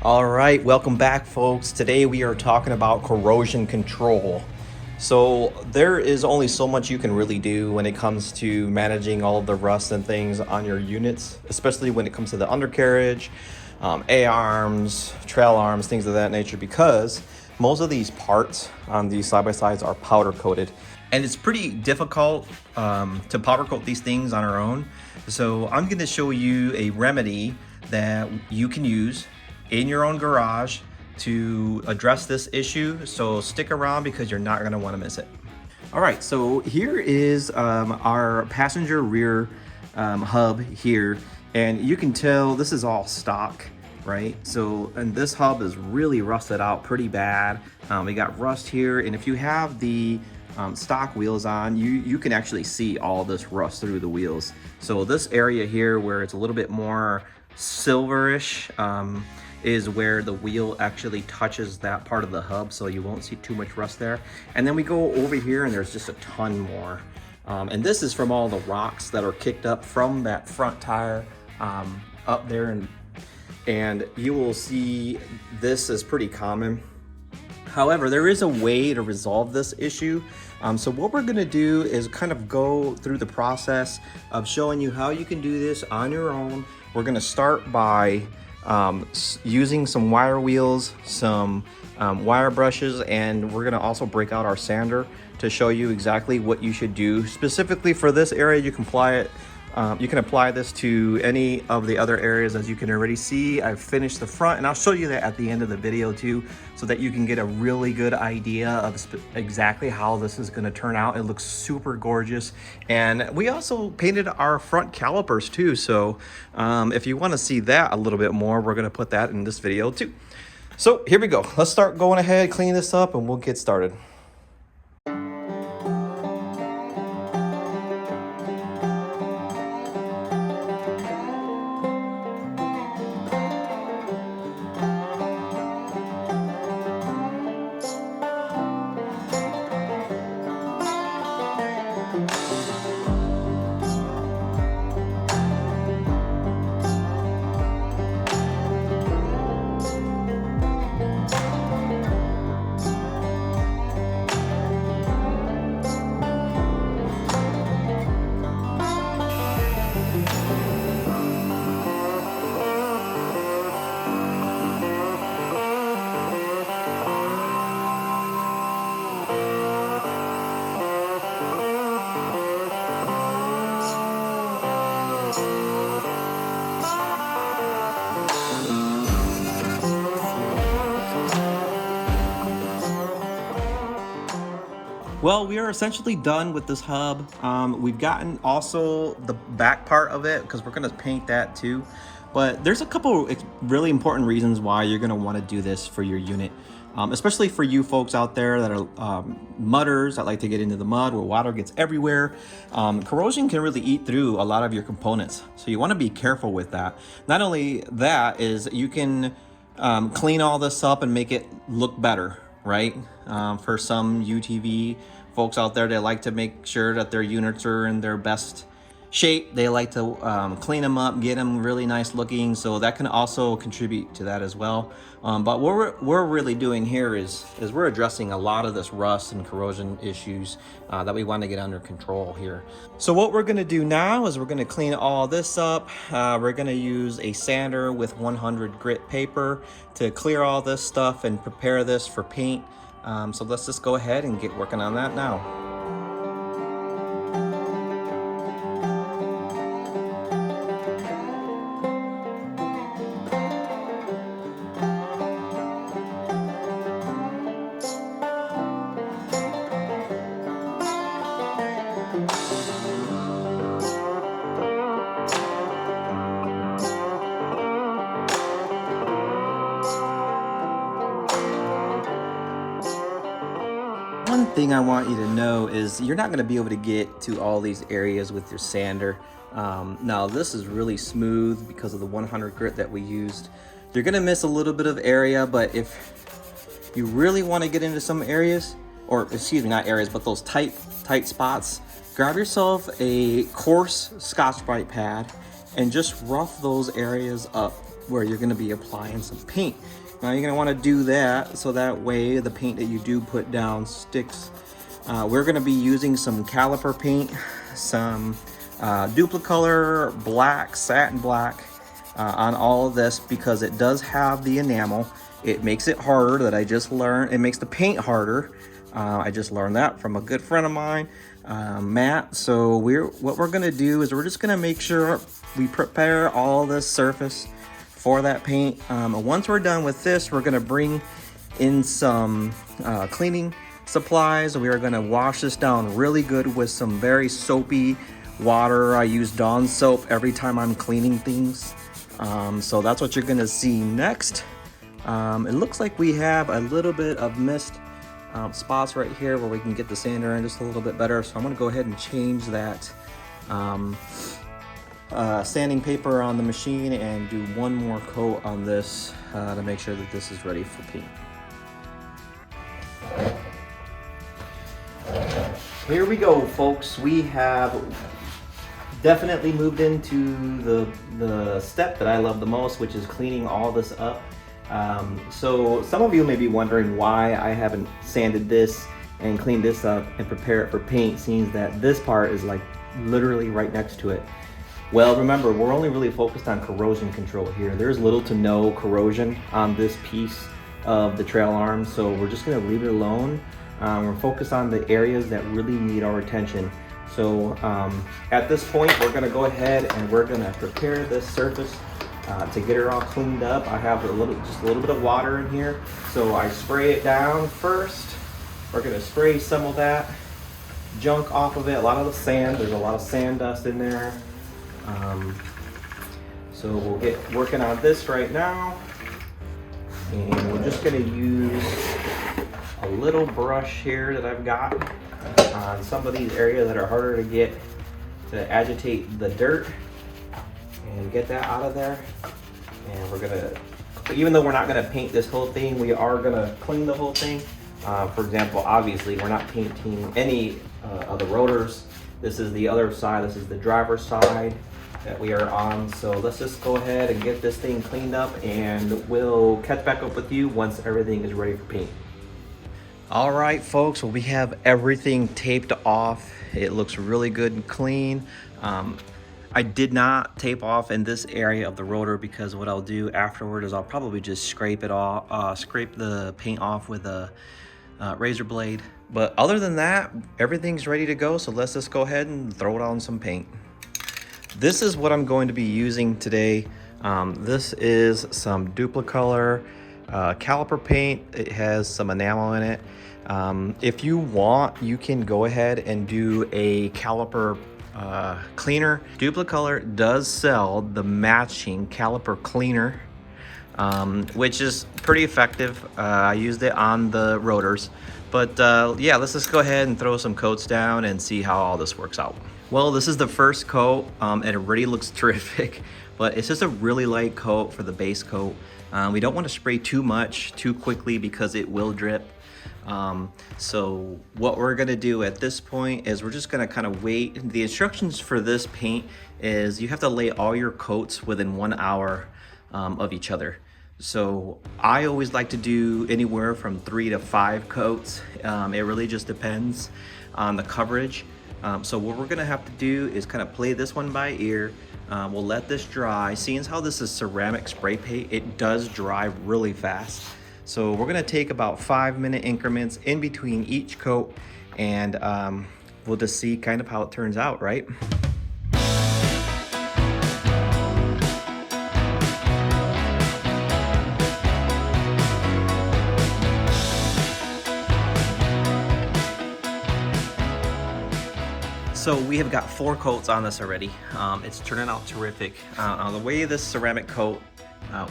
All right, welcome back, folks. Today we are talking about corrosion control. So there is only so much you can really do when it comes to managing all of the rust and things on your units, especially when it comes to the undercarriage, A-arms, trail arms, things of that nature, because most of these parts on these side-by-sides are powder coated. And it's pretty difficult to powder coat these things on our own. So I'm going to show you a remedy that you can use in your own garage to address this issue. So stick around because you're not going to want to miss it. All right, so here is our passenger rear hub here, and you can tell this is all stock, right? So, and this hub is really rusted out pretty bad. We got rust here, and if you have the stock wheels on, you can actually see all this rust through the wheels. So this area here where it's a little bit more silverish is where the wheel actually touches that part of the hub, so you won't see too much rust there. And then we go over here and there's just a ton more. And this is from all the rocks that are kicked up from that front tire up there, and you will see this is pretty common. However, there is a way to resolve this issue. So what we're gonna do is kind of go through the process of showing you how you can do this on your own. We're gonna start by using some wire wheels, some wire brushes, and we're gonna also break out our sander to show you exactly what you should do. Specifically for this area, you can apply this to any of the other areas. As you can already see, I've finished the front, and I'll show you that at the end of the video too, so that you can get a really good idea of exactly how this is going to turn out. It looks super gorgeous. And we also painted our front calipers too, so if you want to see that a little bit more, we're going to put that in this video too. So here we go. Let's start going ahead, clean this up, and we'll get started. Well, we are essentially done with this hub. We've gotten also the back part of it because we're going to paint that too. But there's a couple really important reasons why you're going to want to do this for your unit, especially for you folks out there that are mudders that like to get into the mud where water gets everywhere. Corrosion can really eat through a lot of your components, so you want to be careful with that. Not only that, is you can clean all this up and make it look better, right? For some UTV folks out there, they like to make sure that their units are in their best shape. They like to clean them up, get them really nice looking, so that can also contribute to that as well. But what we're really doing here is we're addressing a lot of this rust and corrosion issues that we want to get under control here. So what we're going to do now is we're going to clean all this up. We're going to use a sander with 100 grit paper to clear all this stuff and prepare this for paint. So let's just go ahead and get working on that now. One thing I want you to know is you're not going to be able to get to all these areas with your sander. Now this is really smooth because of the 100 grit that we used. You're going to miss a little bit of area, but if you really want to get into some areas, or excuse me, not areas, but those tight spots, grab yourself a coarse Scotch-Brite pad and just rough those areas up. where you're going to be applying some paint. Now you're going to want to do that so that way the paint that you do put down sticks. We're going to be using some Caliper paint, some DupliColor black, satin black on all of this because it does have the enamel. It makes it harder, that I just learned. It makes the paint harder. I just learned that from a good friend of mine, Matt. So what we're gonna do is we're just gonna make sure we prepare all this surface for that paint. And once we're done with this, we're gonna bring in some cleaning supplies. We are gonna wash this down really good with some very soapy water. I use Dawn soap every time I'm cleaning things. So that's what you're gonna see next. It looks like we have a little bit of mist spots right here where we can get the sander in just a little bit better. So I'm gonna go ahead and change that sanding paper on the machine and do one more coat on this to make sure that this is ready for paint. Here we go, folks. We have definitely moved into the step that I love the most, which is cleaning all this up. So some of you may be wondering why I haven't sanded this and cleaned this up and prepare it for paint, seeing that this part is like literally right next to it. Well, remember, we're only really focused on corrosion control here. There's little to no corrosion on this piece of the trail arm, so we're just gonna leave it alone. We're focused on the areas that really need our attention. So at this point, we're gonna go ahead and we're gonna prepare this surface to get her all cleaned up. I have just a little bit of water in here, so I spray it down first. We're gonna spray some of that junk off of it, a lot of the sand. There's a lot of sand dust in there. So we'll get working on this right now, and we're just gonna use a little brush here that I've got on some of these areas that are harder to get to agitate the dirt and get that out of there. And we're gonna, even though we're not gonna paint this whole thing, we are gonna clean the whole thing. For example, obviously we're not painting any of the rotors. This is the other side, this is the driver's side that we are on. So let's just go ahead and get this thing cleaned up, and we'll catch back up with you once everything is ready for paint. All right, folks, well, we have everything taped off. It looks really good and clean. I did not tape off in this area of the rotor because what I'll do afterward is I'll probably just scrape it off, scrape the paint off with a razor blade. But other than that, everything's ready to go. So let's just go ahead and throw it on some paint. This is what I'm going to be using today. This is some DupliColor Caliper paint. It has some enamel in it. If you want, you can go ahead and do a Caliper cleaner. DupliColor does sell the matching Caliper cleaner, which is pretty effective. I used it on the rotors. But yeah, let's just go ahead and throw some coats down and see how all this works out. Well, this is the first coat, and it already looks terrific, but it's just a really light coat for the base coat. We don't want to spray too much too quickly because it will drip. So what we're gonna do at this point is we're just gonna kind of wait. The instructions for this paint is you have to lay all your coats within 1 hour of each other. So I always like to do anywhere from 3 to 5 coats. It really just depends on the coverage. So what we're gonna have to do is kind of play this one by ear. We'll let this dry. Seeing as how this is ceramic spray paint, it does dry really fast. So we're gonna take about 5-minute increments in between each coat, and we'll just see kind of how it turns out, right? So we have got 4 coats on this already. It's turning out terrific. The way this ceramic coat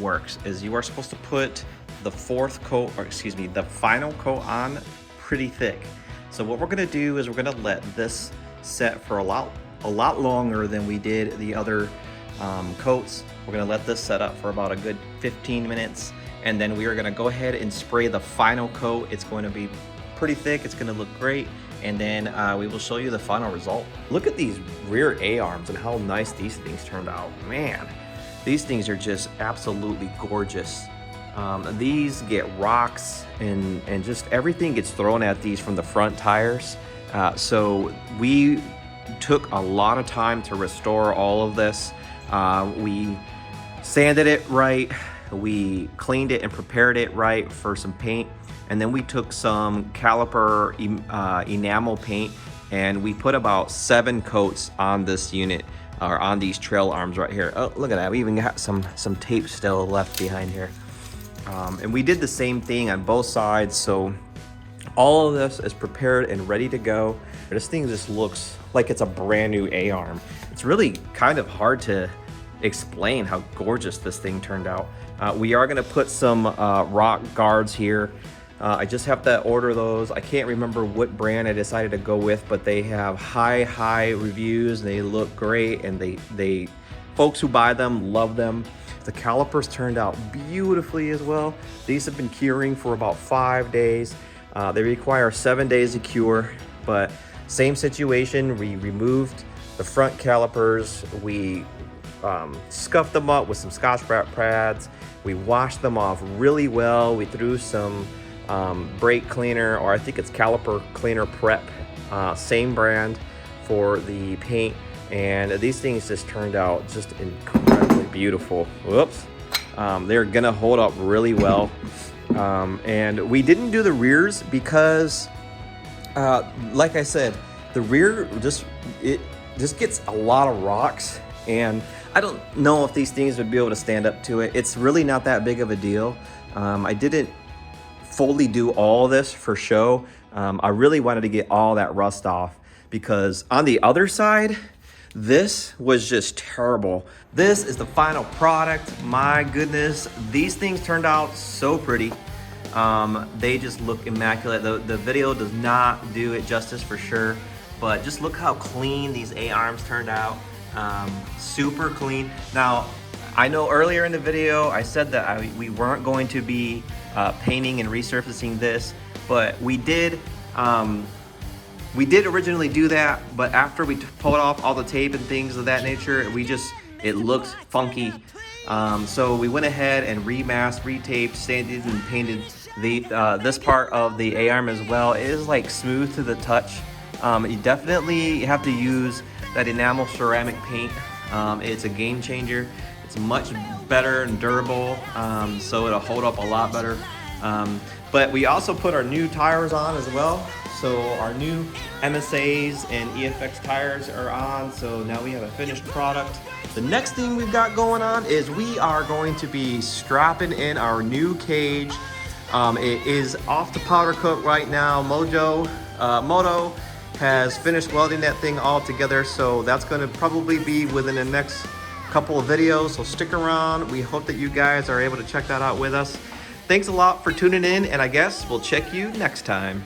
works is you are supposed to put the the final coat on pretty thick. So what we're gonna do is we're gonna let this set for a lot longer than we did the other coats. We're gonna let this set up for about a good 15 minutes, and then we are gonna go ahead and spray the final coat. It's going to be pretty thick, it's gonna look great, and then we will show you the final result. Look at these rear A-arms and how nice these things turned out. Man, These things are just absolutely gorgeous. These get rocks and just everything gets thrown at these from the front tires. So we took a lot of time to restore all of this. We sanded it right, we cleaned it and prepared it right for some paint, and then we took some Caliper enamel paint and we put about 7 coats on this unit, or on these trail arms right here. Oh, look at that, we even got some tape still left behind here. And we did the same thing on both sides, so all of this is prepared and ready to go. This thing just looks like it's a brand new A-arm. It's really kind of hard to explain how gorgeous this thing turned out. We are gonna put some rock guards here. I just have to order those. I can't remember what brand I decided to go with, but they have high reviews. They look great, and they folks who buy them love them. The calipers turned out beautifully as well. These have been curing for about 5 days. They require 7 days to cure, but same situation. We removed the front calipers. We scuffed them up with some Scotch-Brite pads. We washed them off really well. We threw some brake cleaner, or I think it's Caliper Cleaner Prep, same brand for the paint. And these things just turned out just incredibly beautiful. Whoops. They're gonna hold up really well. And we didn't do the rears because, like I said, the rear just gets a lot of rocks, and I don't know if these things would be able to stand up to it. It's really not that big of a deal. I didn't fully do all this for show. I really wanted to get all that rust off, because on the other side, this was just terrible. This is the final product. My goodness, these things turned out so pretty. They just look immaculate. The video does not do it justice for sure, but just look how clean these A-arms turned out. Super clean. Now, I know earlier in the video I said that we weren't going to be painting and resurfacing this, but we did. We did originally do that, but after we pulled off all the tape and things of that nature, it looked funky. So we went ahead and remasked, retaped, sanded, and painted this part of the A-arm as well. It is like smooth to the touch. You definitely have to use that enamel ceramic paint. It's a game changer. It's much better and durable, so it'll hold up a lot better. But we also put our new tires on as well. So our new MSAs and EFX tires are on, so now we have a finished product. The next thing we've got going on is we are going to be strapping in our new cage. It is off the powder coat right now. Moto has finished welding that thing all together, so that's going to probably be within the next couple of videos, so stick around. We hope that you guys are able to check that out with us. Thanks a lot for tuning in, and I guess we'll check you next time.